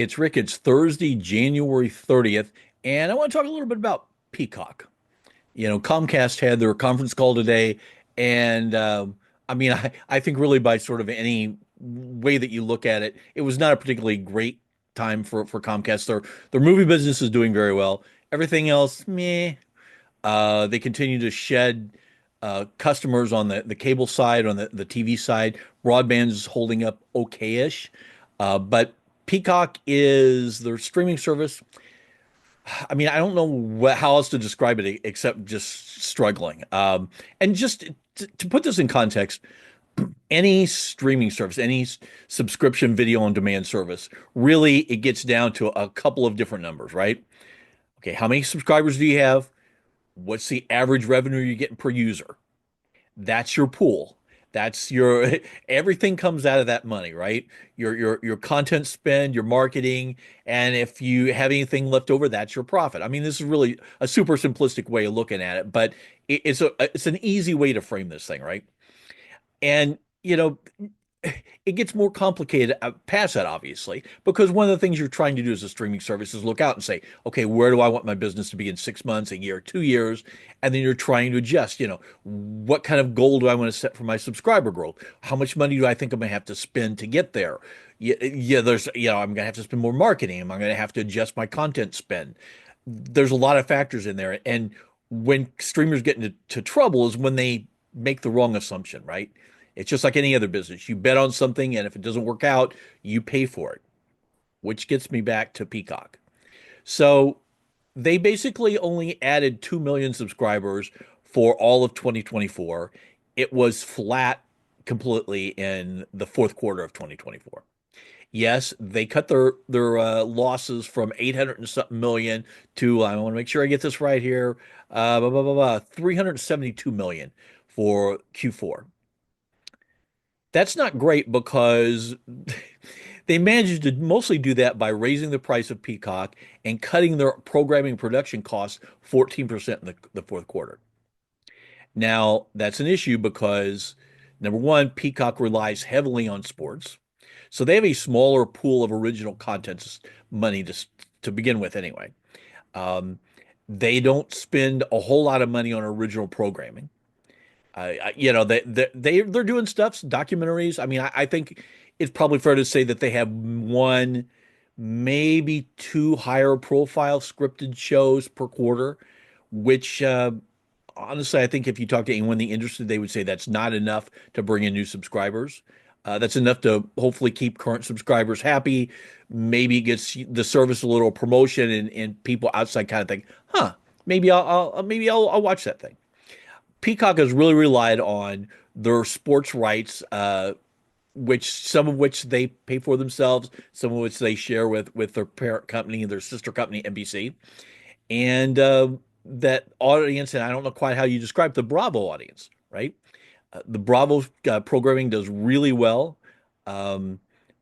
It's Rick. It's Thursday, January 30th, and I want to talk a little bit about Peacock. Comcast had their conference call today, and I think really by sort of any way that you look at it, it was not a particularly great time for Comcast. Their movie business is doing very well. Everything else, meh. They continue to shed customers on the cable side, on the TV side. Broadband is holding up okay-ish. But Peacock is their streaming service. I don't know how else to describe it except just struggling. And just to put this in context, any streaming service, any subscription video on demand service, really it gets down to a couple of different numbers, right? Okay, how many subscribers do you have? What's the average revenue you're getting per user? That's your pool. That's your everything comes out of that money, right? Your content spend, your marketing, and if you have anything left over, that's your profit. I mean, this is really a super simplistic way of looking at it, but it's an easy way to frame this thing, right? And it gets more complicated past that, obviously, because one of the things you're trying to do as a streaming service is look out and say, okay, where do I want my business to be in 6 months, a year, 2 years? And then you're trying to adjust, what kind of goal do I want to set for my subscriber growth? How much money do I think I'm going to have to spend to get there? Yeah, I'm going to have to spend more marketing. Am I going to have to adjust my content spend? There's a lot of factors in there. And when streamers get into trouble is when they make the wrong assumption, right? It's just like any other business. You bet on something, and if it doesn't work out, you pay for it, which gets me back to Peacock. So they basically only added 2 million subscribers for all of 2024. It was flat completely in the fourth quarter of 2024. Yes, they cut their losses from 800 and something million to, I want to make sure I get this right here, 372 million for Q4. That's not great because they managed to mostly do that by raising the price of Peacock and cutting their programming production costs 14% in the fourth quarter. Now, that's an issue because number one, Peacock relies heavily on sports. So they have a smaller pool of original content money to begin with anyway. Um, they don't spend a whole lot of money on original programming. They're doing stuff, documentaries. I think it's probably fair to say that they have one, maybe two higher profile scripted shows per quarter, which honestly, I think if you talk to anyone in the industry, they would say that's not enough to bring in new subscribers. That's enough to hopefully keep current subscribers happy. Maybe it gets the service a little promotion, and people outside kind of think, huh, maybe I'll watch that thing. Peacock has really relied on their sports rights, which some of which they pay for themselves, some of which they share with their parent company, their sister company, NBC, and that audience. And I don't know quite how you describe the Bravo audience, right? The Bravo programming does really well um,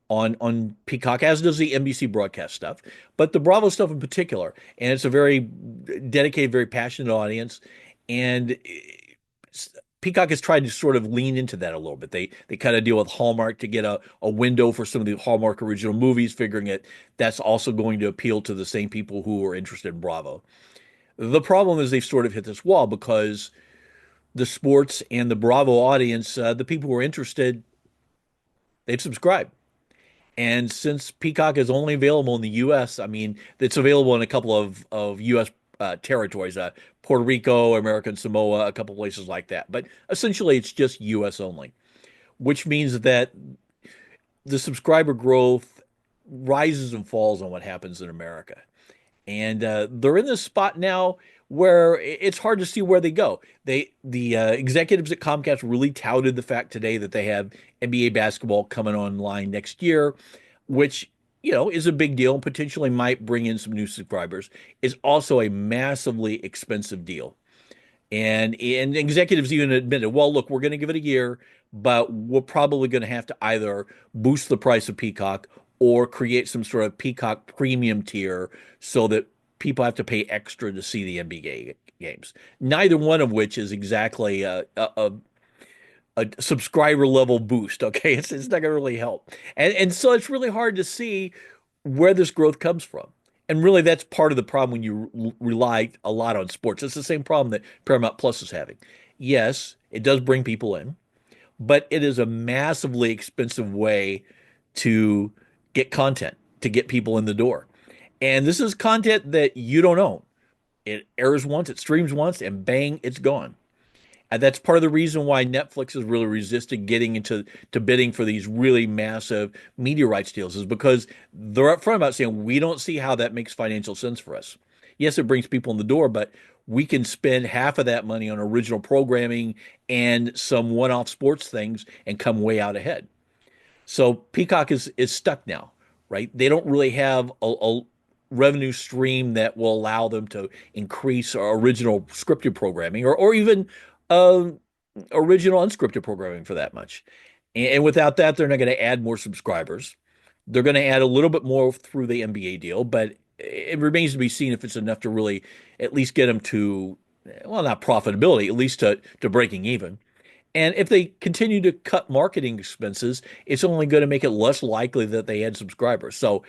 on Peacock, as does the NBC broadcast stuff, but the Bravo stuff in particular. And it's a very dedicated, very passionate audience, and Peacock has tried to sort of lean into that a little bit. They kind of deal with Hallmark to get a window for some of the Hallmark original movies, figuring it that's also going to appeal to the same people who are interested in Bravo. The problem is they've sort of hit this wall because the sports and the Bravo audience, the people who are interested, they've subscribed. And since Peacock is only available in the U.S., I mean, it's available in a couple of U.S. Territories, Puerto Rico, American Samoa, a couple places like that. But essentially, it's just U.S. only, which means that the subscriber growth rises and falls on what happens in America. And they're in this spot now where it's hard to see where they go. The executives at Comcast really touted the fact today that they have NBA basketball coming online next year, which is a big deal and potentially might bring in some new subscribers. Is also a massively expensive deal. And executives even admitted, well, look, we're going to give it a year, but we're probably going to have to either boost the price of Peacock or create some sort of Peacock premium tier so that people have to pay extra to see the NBA games. Neither one of which is exactly a subscriber level boost. Okay, it's not going to really help, and so it's really hard to see where this growth comes from. And really, that's part of the problem when you rely a lot on sports. It's the same problem that Paramount Plus is having. Yes, it does bring people in, but it is a massively expensive way to get content, to get people in the door. And this is content that you don't own. It airs once, it streams once, and bang, it's gone. And that's part of the reason why Netflix has really resisted getting into to bidding for these really massive media rights deals, is because they're upfront about saying we don't see how that makes financial sense for us. Yes, it brings people in the door, but we can spend half of that money on original programming and some one-off sports things and come way out ahead. So Peacock is stuck now, right? They don't really have a revenue stream that will allow them to increase original scripted programming or even uh, original unscripted programming for that much. And without that, they're not going to add more subscribers. They're going to add a little bit more through the NBA deal, but it remains to be seen if it's enough to really at least get them to, well, not profitability, at least to breaking even. And if they continue to cut marketing expenses, it's only going to make it less likely that they add subscribers. So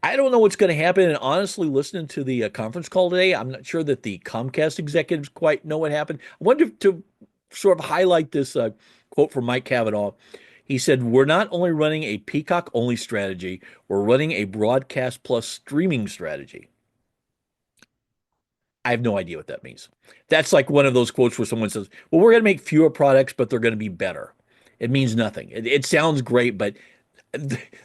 I don't know what's going to happen. And honestly, listening to the conference call today, I'm not sure that the Comcast executives quite know what happened. I wanted to sort of highlight this quote from Mike Cavanaugh. He said, "We're not only running a Peacock only strategy, we're running a broadcast plus streaming strategy." I have no idea what that means. That's like one of those quotes where someone says, "Well, we're going to make fewer products, but they're going to be better." It means nothing. It sounds great, but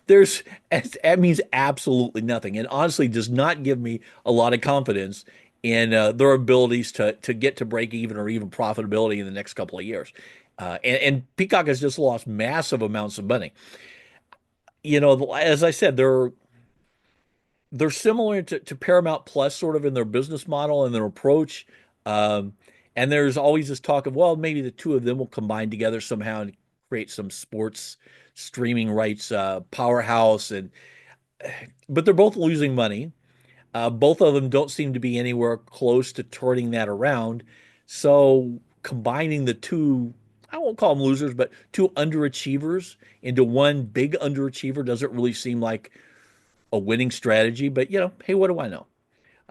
there's it means absolutely nothing, and honestly, does not give me a lot of confidence in their abilities to get to break even or even profitability in the next couple of years. And Peacock has just lost massive amounts of money. You know, as I said, they're similar to Paramount Plus sort of in their business model and their approach. Um, and there's always this talk of, well, maybe the two of them will combine together somehow and create some sports streaming rights powerhouse. And but they're both losing money. Both of them don't seem to be anywhere close to turning that around. So combining the two, I won't call them losers, but two underachievers into one big underachiever doesn't really seem like a winning strategy. But hey, what do I know?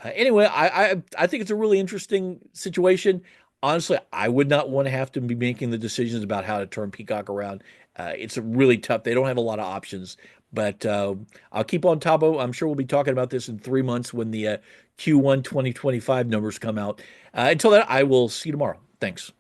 Anyway, I think it's a really interesting situation. Honestly, I would not want to have to be making the decisions about how to turn Peacock around. It's really tough. They don't have a lot of options, but I'll keep on top of it. I'm sure we'll be talking about this in 3 months when the Q1 2025 numbers come out. Until then, I will see you tomorrow. Thanks.